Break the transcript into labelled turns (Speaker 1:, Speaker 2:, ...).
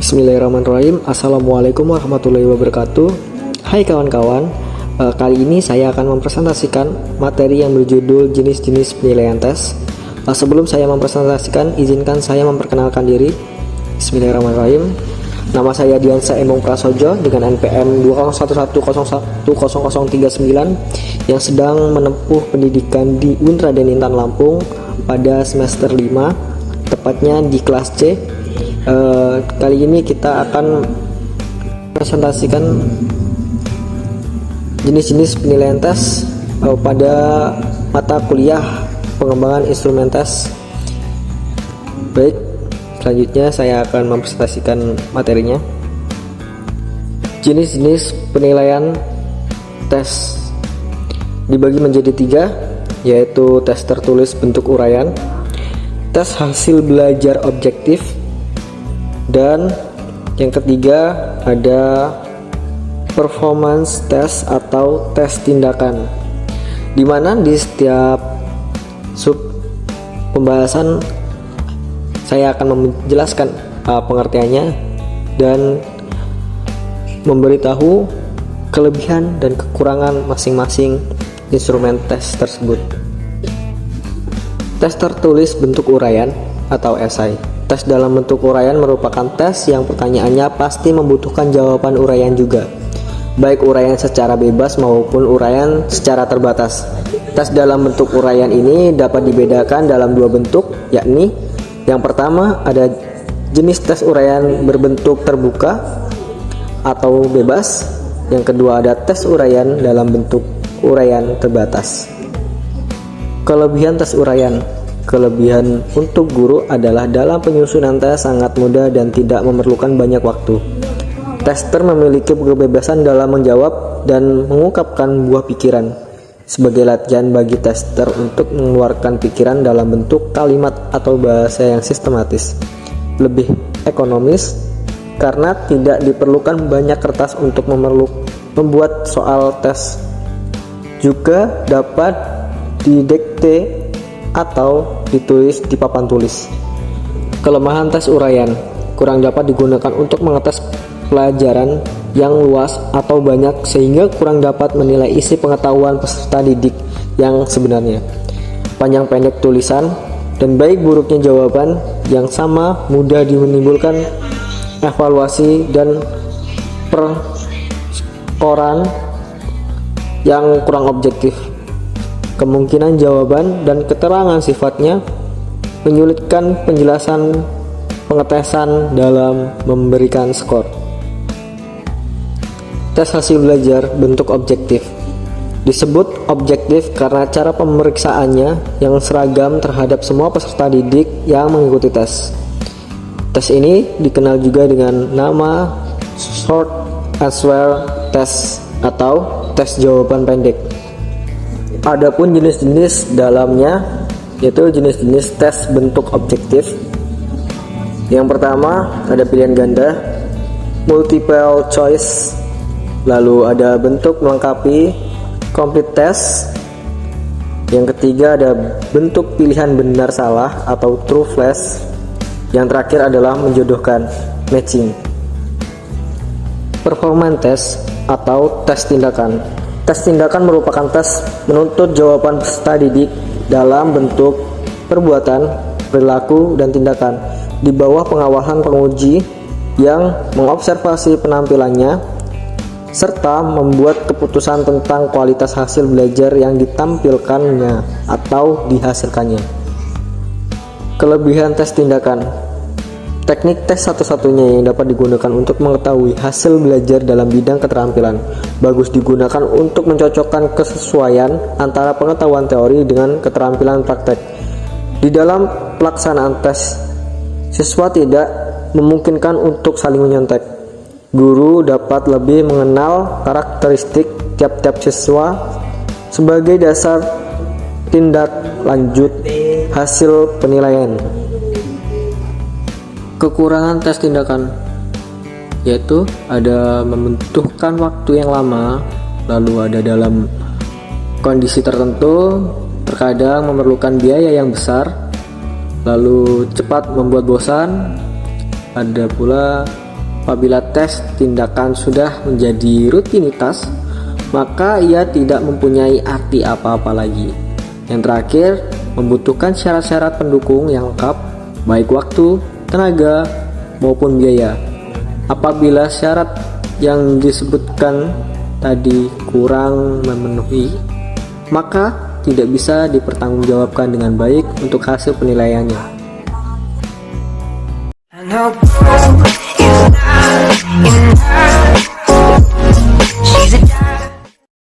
Speaker 1: Bismillahirrahmanirrahim. Assalamualaikum warahmatullahi wabarakatuh. Hai kawan-kawan, kali ini saya akan mempresentasikan materi yang berjudul jenis-jenis penilaian tes. Sebelum saya mempresentasikan, izinkan saya memperkenalkan diri. Bismillahirrahmanirrahim. Nama saya Diansa Embong Prasojo dengan NPM 201101039 yang sedang menempuh pendidikan di Unra dan Intan Lampung pada semester 5, tepatnya di kelas C. Kali ini kita akan presentasikan jenis-jenis penilaian tes pada mata kuliah pengembangan instrumen tes. Baik, selanjutnya saya akan mempresentasikan materinya. Jenis-jenis penilaian tes dibagi menjadi 3, yaitu tes tertulis bentuk uraian, tes hasil belajar objektif, dan yang ketiga ada performance test atau tes tindakan, dimana di setiap sub pembahasan saya akan menjelaskan pengertiannya dan memberitahu kelebihan dan kekurangan masing-masing instrumen tes tersebut. Tes tertulis bentuk uraian atau esai. Tes dalam bentuk uraian merupakan tes yang pertanyaannya pasti membutuhkan jawaban uraian juga, baik uraian secara bebas maupun uraian secara terbatas. Tes dalam bentuk uraian ini dapat dibedakan dalam 2 bentuk, yakni yang pertama ada jenis tes uraian berbentuk terbuka atau bebas, yang kedua ada tes uraian dalam bentuk uraian terbatas. Kelebihan tes uraian. Kelebihan untuk guru adalah dalam penyusunan tes sangat mudah dan tidak memerlukan banyak waktu. Tester memiliki kebebasan dalam menjawab dan mengungkapkan buah pikiran, sebagai latihan bagi tester untuk mengeluarkan pikiran dalam bentuk kalimat atau bahasa yang sistematis. Lebih ekonomis karena tidak diperlukan banyak kertas untuk membuat soal tes. Juga dapat didikte atau ditulis di papan tulis. Kelemahan tes uraian kurang dapat digunakan untuk mengetes pelajaran yang luas atau banyak, sehingga kurang dapat menilai isi pengetahuan peserta didik yang sebenarnya. Panjang pendek tulisan dan baik buruknya jawaban yang sama mudah menimbulkan evaluasi dan perskoran yang kurang objektif. Kemungkinan jawaban dan keterangan sifatnya menyulitkan penjelasan pengetesan dalam memberikan skor. Tes hasil belajar bentuk objektif. Disebut objektif karena cara pemeriksaannya yang seragam terhadap semua peserta didik yang mengikuti tes. Tes ini dikenal juga dengan nama short answer test atau tes jawaban pendek. Adapun jenis-jenis dalamnya, yaitu jenis-jenis tes bentuk objektif. Yang pertama ada pilihan ganda, multiple choice, lalu ada bentuk melengkapi, complete test. Yang ketiga ada bentuk pilihan benar salah atau true flash. Yang terakhir adalah menjodohkan, matching. Performance test atau tes tindakan. Tes tindakan merupakan tes menuntut jawaban peserta didik dalam bentuk perbuatan, perilaku, dan tindakan di bawah pengawasan penguji yang mengobservasi penampilannya serta membuat keputusan tentang kualitas hasil belajar yang ditampilkannya atau dihasilkannya. Kelebihan tes tindakan. Teknik tes satu-satunya yang dapat digunakan untuk mengetahui hasil belajar dalam bidang keterampilan. Bagus digunakan untuk mencocokkan kesesuaian antara pengetahuan teori dengan keterampilan praktek. Di dalam pelaksanaan tes, siswa tidak memungkinkan untuk saling menyontek. Guru dapat lebih mengenal karakteristik tiap-tiap siswa sebagai dasar tindak lanjut hasil penilaian. Kekurangan tes tindakan, yaitu ada membutuhkan waktu yang lama, lalu ada dalam kondisi tertentu, terkadang memerlukan biaya yang besar, lalu cepat membuat bosan, ada pula Apabila tes tindakan sudah menjadi rutinitas, maka ia tidak mempunyai arti apa-apa lagi. Yang terakhir, membutuhkan syarat-syarat pendukung yang lengkap, baik waktu, tenaga, maupun biaya. Apabila syarat yang disebutkan tadi kurang memenuhi, maka tidak bisa dipertanggungjawabkan dengan baik untuk hasil penilaiannya.